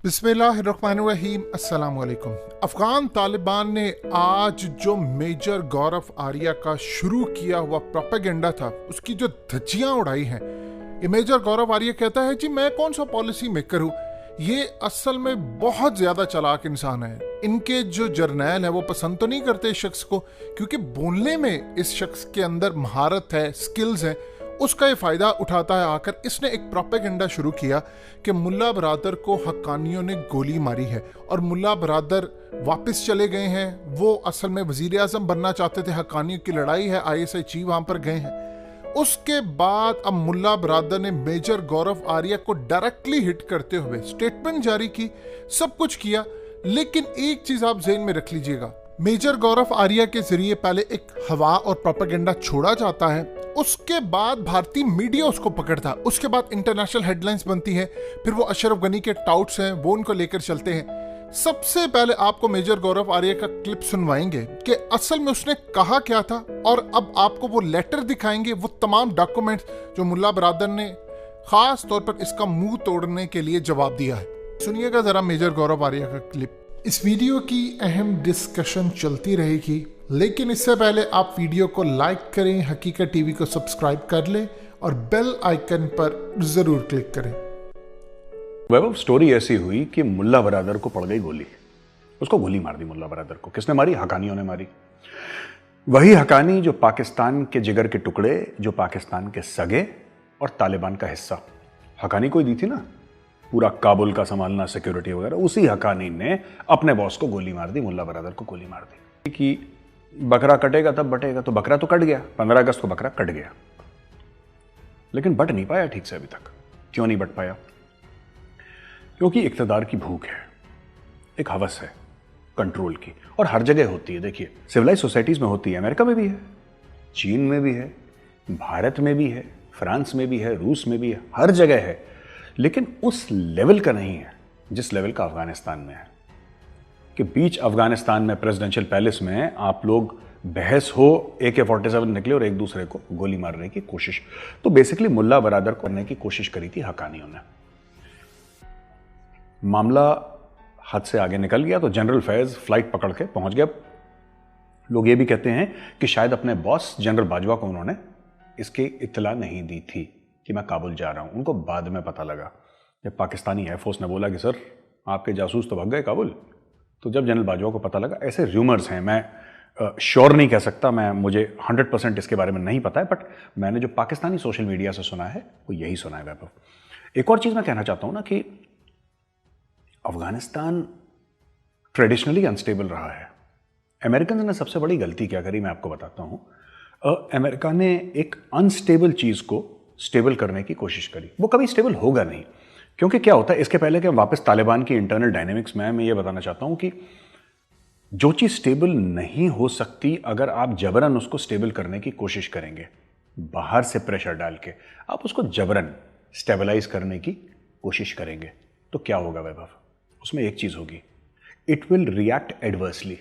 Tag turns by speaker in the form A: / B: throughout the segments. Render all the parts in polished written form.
A: बिस्मिल्लाहिर्रहमानिर्रहीम, अस्सलाम वालेकुम। अफगान तालिबान ने आज जो मेजर गौरव आर्या का शुरू किया हुआ प्रोपेगेंडा था, उसकी जो धज्जियां उड़ाई हैं, ये मेजर गौरव आर्या कहता है जी मैं कौन सा पॉलिसी मेकर हूँ। ये असल में बहुत ज़्यादा चालाक इंसान है। इनके जो जर्नैल है वो पसंद तो नहीं करते इस शख्स को, क्योंकि बोलने में इस शख्स के अंदर महारत है, स्किल्स हैं। उसका ये फ़ायदा उठाता है आकर इसने एक प्रोपेगेंडा शुरू किया कि मुल्ला बरादर को हक्कानियों ने गोली मारी है और मुल्ला बरादर वापस चले गए हैं। वो असल में वज़ीर आज़म बनना चाहते थे, हक्कानियों की लड़ाई है, ISI चीफ वहाँ पर गए हैं। उसके बाद अब मुल्ला बरादर ने मेजर गौरव आर्या को डायरेक्टली हिट करते हुए स्टेटमेंट जारी की, सब कुछ किया। लेकिन एक चीज़ आप ज़हन में रख लीजिएगा, मेजर गौरव आर्या के जरिए पहले एक हवा और प्रोपेगेंडा छोड़ा जाता है, उसके बाद भारतीय मीडिया उसको पकड़ता है, उसके बाद इंटरनेशनल हेडलाइंस बनती है, फिर वो अशरफ गनी के टाउट्स हैं वो उनको लेकर चलते हैं। सबसे पहले आपको मेजर गौरव आर्या का क्लिप सुनवाएंगे कि असल में उसने कहा क्या था, और अब आपको वो लेटर दिखाएंगे, वो तमाम डॉक्यूमेंट्स जो मुल्ला बरादर ने खास तौर पर इसका मुंह तोड़ने के लिए जवाब दिया है। सुनिएगा जरा मेजर गौरव आर्या का क्लिप। इस वीडियो की अहम डिस्कशन चलती रहेगी, लेकिन इससे पहले आप वीडियो को लाइक करें, हकीकत टीवी को सब्सक्राइब कर लें और बेल आइकन पर जरूर क्लिक करें।
B: वैभव, स्टोरी ऐसी हुई कि मुल्ला बरादर को पड़ गई गोली। उसको गोली मार दी मुल्ला बरादर को। किसने मारी? हकानियों ने मारी। वही हकानी जो पाकिस्तान के जिगर के टुकड़े, जो पाकिस्तान के सगे और तालिबान का हिस्सा। हकानी कोई दी थी ना, पूरा काबुल का संभालना, सिक्योरिटी वगैरह। उसी हकानी ने अपने बॉस को गोली मार दी, मुल्ला बरादर को गोली मार दी कि बकरा कटेगा तब बटेगा। तो बकरा तो कट गया, 15 अगस्त को बकरा कट गया, लेकिन बट नहीं पाया ठीक से अभी तक। क्यों नहीं बट पाया? क्योंकि इक्तदार की भूख है, एक हवस है कंट्रोल की, और हर जगह होती है। देखिए, सिविलाइज सोसाइटीज में होती है, अमेरिका में भी है, चीन में भी है, भारत में भी है, फ्रांस में भी है, रूस में भी है, हर जगह है। लेकिन उस लेवल का नहीं है जिस लेवल का अफगानिस्तान में है, कि बीच अफगानिस्तान में प्रेसिडेंशियल पैलेस में आप लोग बहस हो, AK-47 निकले और एक दूसरे को गोली मारने की कोशिश। तो बेसिकली मुल्ला बरादर करने की कोशिश करी थी हकानियों ने। मामला हद से आगे निकल गया तो जनरल फैज फ्लाइट पकड़ के पहुंच गया। लोग ये भी कहते हैं कि शायद अपने बॉस जनरल बाजवा को उन्होंने इसकी इत्तला नहीं दी थी कि मैं काबुल जा रहा हूं। उनको बाद में पता लगा जब पाकिस्तानी एयरफोर्स ने बोला कि सर आपके जासूस तो भाग गए काबुल। तो जब जनरल बाजवा को पता लगा, ऐसे र्यूमर्स हैं, मैं श्योर नहीं कह सकता, मुझे 100% इसके बारे में नहीं पता है, बट मैंने जो पाकिस्तानी सोशल मीडिया से सुना है वो यही सुना है। वैभव, एक और चीज़ मैं कहना चाहता हूँ ना कि अफगानिस्तान ट्रेडिशनली अनस्टेबल रहा है। अमेरिकन ने सबसे बड़ी गलती क्या करी मैं आपको बताता हूँ। अमेरिका ने एक अनस्टेबल चीज़ को स्टेबल करने की कोशिश करी। वो कभी स्टेबल होगा नहीं, क्योंकि क्या होता है, इसके पहले कि वापस तालिबान की इंटरनल डायनेमिक्स में मैं ये बताना चाहता हूं कि जो चीज़ स्टेबल नहीं हो सकती, अगर आप जबरन उसको स्टेबल करने की कोशिश करेंगे, बाहर से प्रेशर डाल के आप उसको जबरन स्टेबलाइज करने की कोशिश करेंगे, तो क्या होगा वैभव? उसमें एक चीज़ होगी, इट विल रिएक्ट एडवर्सली।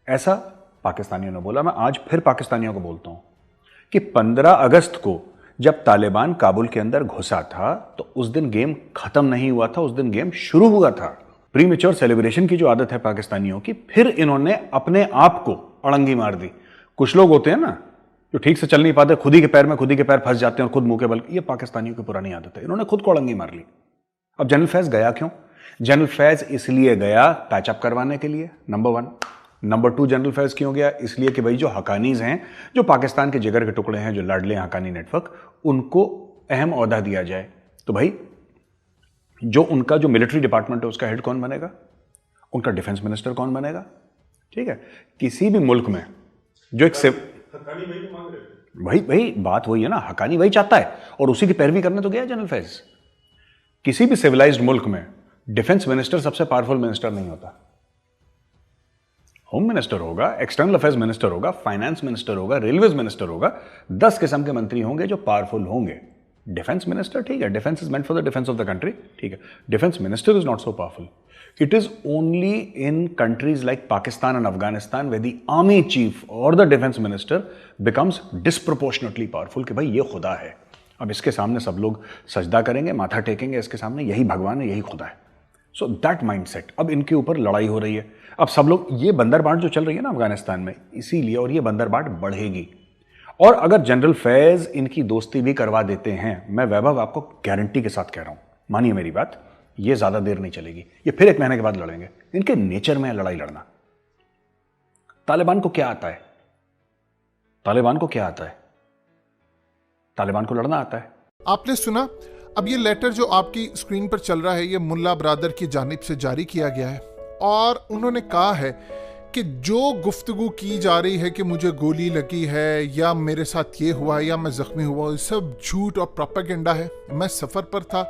B: ऐसा पाकिस्तानियों ने बोला। मैं आज फिर पाकिस्तानियों को बोलता हूं कि 15 अगस्त को जब तालिबान काबुल के अंदर घुसा था तो उस दिन गेम खत्म नहीं हुआ था, उस दिन गेम शुरू हुआ था। प्रीमेच्योर सेलिब्रेशन की जो आदत है पाकिस्तानियों की, फिर इन्होंने अपने आप को अड़ंगी मार दी। कुछ लोग होते हैं ना जो ठीक से चल नहीं पाते, खुद ही के पैर में खुद ही के पैर फंस जाते हैं और खुद मुंह के बल। ये पाकिस्तानियों की पुरानी आदत है, इन्होंने खुद को अड़ंगी मार ली। अब जनरल फैज गया क्यों? जनरल फैज इसलिए गया पैचअप करवाने के लिए, नंबर 1। नंबर 2, जनरल फैज क्यों गया? इसलिए कि भाई जो हकानीज हैं, जो पाकिस्तान के जिगर के टुकड़े हैं, जो लाडले हकानी नेटवर्क, उनको अहम ओहदा दिया जाए। तो भाई जो उनका जो मिलिट्री डिपार्टमेंट है उसका हेड कौन बनेगा? उनका डिफेंस मिनिस्टर कौन बनेगा? ठीक है, किसी भी मुल्क में जो एक भाई बात वही है ना, हकानी वही चाहता है और उसी की पैरवी करने तो गया जनरल फैज। किसी भी सिविलाइज्ड मुल्क में डिफेंस मिनिस्टर सबसे पावरफुल मिनिस्टर नहीं होता। होम मिनिस्टर होगा, एक्सटर्नल अफेयर्स मिनिस्टर होगा, फाइनेंस मिनिस्टर होगा, रेलवेज मिनिस्टर होगा, 10 किस्म के मंत्री होंगे जो पावरफुल होंगे। डिफेंस मिनिस्टर, ठीक है, defence is meant for the defence of the country, ठीक है, defence minister is not so powerful. It is only in countries like Pakistan and Afghanistan where the army chief और the defence minister becomes disproportionately powerful, कि भाई ये खुदा है, अब इसके सामने सब लोग सजदा करेंगे, माथा टेकेंगे इसके सामने, यही भगवान है, यही खुदा है। सो दैट माइंडसेट, अब इनके ऊपर लड़ाई हो रही है। अब सब लोग, ये बंदरबाट जो चल रही है ना अफगानिस्तान में, इसीलिए, और ये बंदरबाट बढ़ेगी। और अगर जनरल फैज इनकी दोस्ती भी करवा देते हैं, मैं वैभव आपको गारंटी के साथ कह रहा हूं, मानिए मेरी बात, ये ज्यादा देर नहीं चलेगी, ये फिर 1 महीने के बाद लड़ेंगे। इनके नेचर में है लड़ाई लड़ना। तालिबान को क्या आता है? तालिबान को क्या आता है? तालिबान को लड़ना आता है।
A: आपने सुना, अब ये लेटर जो आपकी स्क्रीन पर चल रहा है, ये मुल्ला ब्रादर की जानिब से जारी किया गया है और उन्होंने कहा है कि जो गुफ्तगू की जा रही है कि मुझे गोली लगी है या मेरे साथ ये हुआ या मैं जख्मी हुआ, ये सब झूठ और प्रोपेगेंडा है। मैं सफ़र पर था,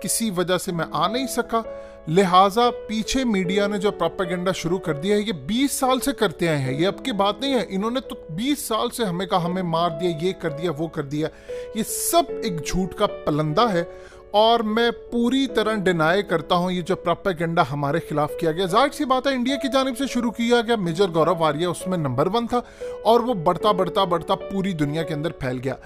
A: किसी वजह से मैं आ नहीं सका, लिहाजा पीछे मीडिया ने जो प्रोपेगेंडा शुरू कर दिया है, ये 20 साल से करते आए हैं, ये अब की बात नहीं है। इन्होंने तो 20 साल से हमें कहा, हमें मार दिया, ये कर दिया, वो कर दिया। ये सब एक झूठ का पलंदा है और मैं पूरी तरह डिनाई करता हूं ये जो प्रोपेगेंडा हमारे खिलाफ किया गया। जाहिर सी बात है, इंडिया की जानिब से शुरू किया गया, मेजर गौरव आर्या उसमें नंबर 1 था और वो बढ़ता बढ़ता बढ़ता पूरी दुनिया के अंदर फैल गया।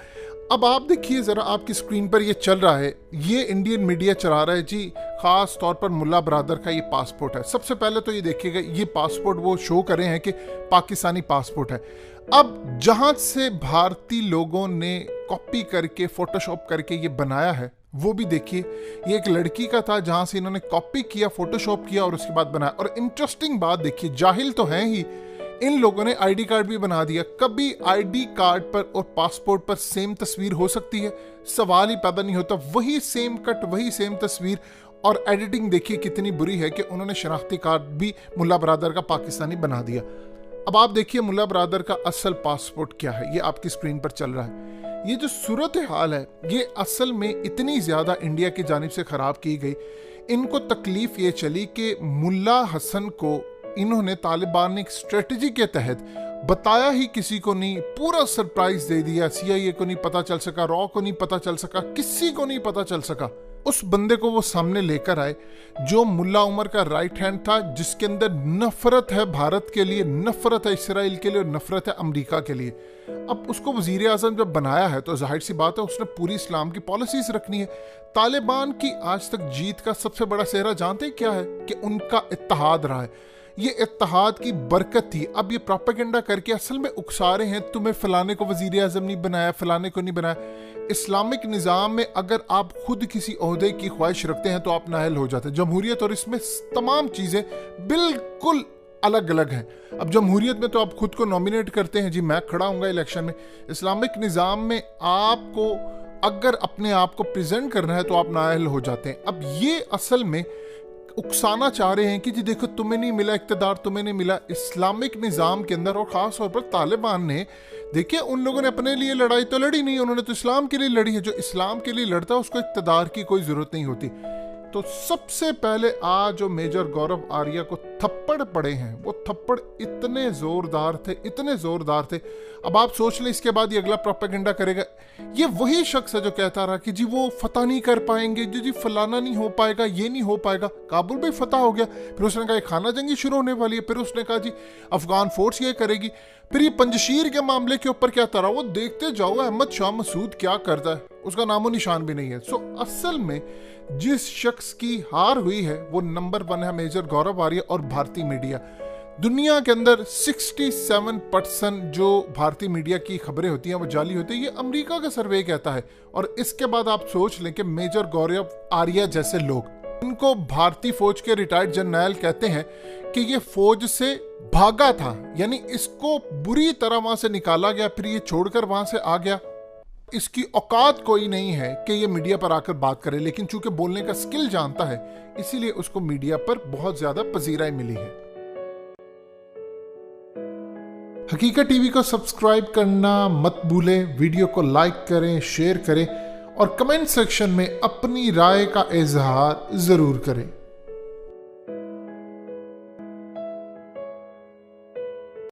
A: अब आप देखिए जरा, आपकी स्क्रीन पर ये चल रहा है, ये इंडियन मीडिया चला रहा है जी, खास तौर पर मुल्ला ब्रादर का ये पासपोर्ट है। सबसे पहले तो ये देखिएगा, ये पासपोर्ट वो शो कर रहे हैं कि पाकिस्तानी पासपोर्ट है। अब जहां से भारतीय लोगों ने कॉपी करके फोटोशॉप करके ये बनाया है, वो भी देखिए, ये एक लड़की का था जहां से इन्होंने कॉपी किया, फोटोशॉप किया और उसके बाद बनाया। और इंटरेस्टिंग बात देखिए, जाहिल तो हैं ही, इन लोगों ने आईडी कार्ड भी बना दिया। कभी आईडी कार्ड पर और पासपोर्ट पर सेम तस्वीर हो सकती है? सवाल ही पैदा नहीं होता। वही सेम कट, वही सेम तस्वीर, और एडिटिंग देखिए कितनी बुरी है कि उन्होंने शनाख्ती कार्ड भी मुल्ला ब्रादर का पाकिस्तानी बना दिया। अब आप देखिए मुल्ला ब्रादर का असल पासपोर्ट क्या है, ये आपकी स्क्रीन पर चल रहा है। ये जो सूरत हाल है, ये असल में इतनी ज्यादा इंडिया की जानिब से खराब की गई। इनको तकलीफ ये चली कि मुल्ला हसन को इन्होंने तालिबान ने एक स्ट्रेटजी के तहत बताया ही किसी को नहीं, पूरा सरप्राइज दे दिया। CIA को नहीं पता चल सका, रॉ को नहीं पता चल सका, किसी को नहीं पता चल सका। उस बंदे को वो सामने लेकर आए जो मुल्ला उमर का राइट हैंड था, जिसके अंदर नफरत है भारत के लिए, नफरत है इसराइल के लिए और नफरत है अमेरिका के लिए। अब उसको वजीर आजम जब बनाया है तो जाहिर सी बात है उसने पूरी इस्लाम की पॉलिसीज रखनी है। तालिबान की आज तक जीत का सबसे बड़ा सेहरा जानते क्या है? कि उनका इत्तेहाद रहा है। ये इत्तेहाद की बरकत थी। अब ये प्रोपेगेंडा करके असल में उकसा रहे हैं, तुम्हें फलाने को वजीर आजम नहीं बनाया, फलाने को नहीं बनाया। इस्लामिक निज़ाम में अगर आप खुद किसी ओहदे की ख्वाहिश रखते हैं तो आप नाअहल हो जाते हैं। जमहूरियत और इसमें तमाम चीज़ें बिल्कुल अलग अलग हैं। अब जमहूरियत में तो आप खुद को नॉमिनेट करते हैं, जी मैं खड़ा हूँगा इलेक्शन में। इस्लामिक निज़ाम में आपको अगर अपने आप को प्रेजेंट करना है तो आप नाअहल हो जाते हैं। अब ये असल में उकसाना चाह रहे हैं कि जी देखो तुम्हें नहीं मिला इक़्तिदार, तुम्हें नहीं मिला। इस्लामिक निज़ाम के अंदर और ख़ास तौर पर तालिबान ने, देखिए उन लोगों ने अपने लिए लड़ाई तो लड़ी नहीं, उन्होंने तो इस्लाम के लिए लड़ी है। जो इस्लाम के लिए लड़ता है उसको इक़्तिदार की कोई ज़रूरत नहीं होती। तो सबसे पहले आज जो मेजर गौरव आर्या को थप्पड़ पड़े हैं, वो थप्पड़ इतने ज़ोरदार थे, इतने ज़ोरदार थे। अब आप सोच लें इसके बाद ये अगला प्रोपेगेंडा करेगा। ये वही शख्स है जो कहता रहा कि जी वो फतह नहीं कर पाएंगे, जी फलाना नहीं हो पाएगा, ये नहीं हो पाएगा। काबुल भी फतह हो गया, फिर उसने कहा खाना जंगी शुरू होने वाली है, फिर उसने कहा जी अफगान फोर्स ये करेगी। फिर ये पंजशीर के मामले के ऊपर क्या तरह, वो देखते जाओ अहमद शाह मसूद क्या करता है, उसका नामो निशान भी नहीं है। सो असल में जिस शख्स की हार हुई है वो नंबर 1 है मेजर गौरव आर्या और भारतीय मीडिया। दुनिया के अंदर 67% जो भारतीय मीडिया की खबरें होती हैं वो जाली होती है, ये अमेरिका का सर्वे कहता है। और इसके बाद आप सोच लें कि मेजर गौरव आर्या जैसे लोग, इनको भारतीय फौज के रिटायर्ड जनरल कहते हैं कि ये फौज से भागा था, यानी इसको बुरी तरह वहां से निकाला गया, फिर ये छोड़कर वहां से आ गया। इसकी औकात कोई नहीं है कि ये मीडिया पर आकर बात करे, लेकिन चूंकि बोलने का स्किल जानता है इसीलिए उसको मीडिया पर बहुत ज्यादा पजीराई मिली है। हकीकत टीवी को सब्सक्राइब करना मत भूलें, वीडियो को लाइक करें, शेयर करें और कमेंट सेक्शन में अपनी राय का इजहार जरूर करें।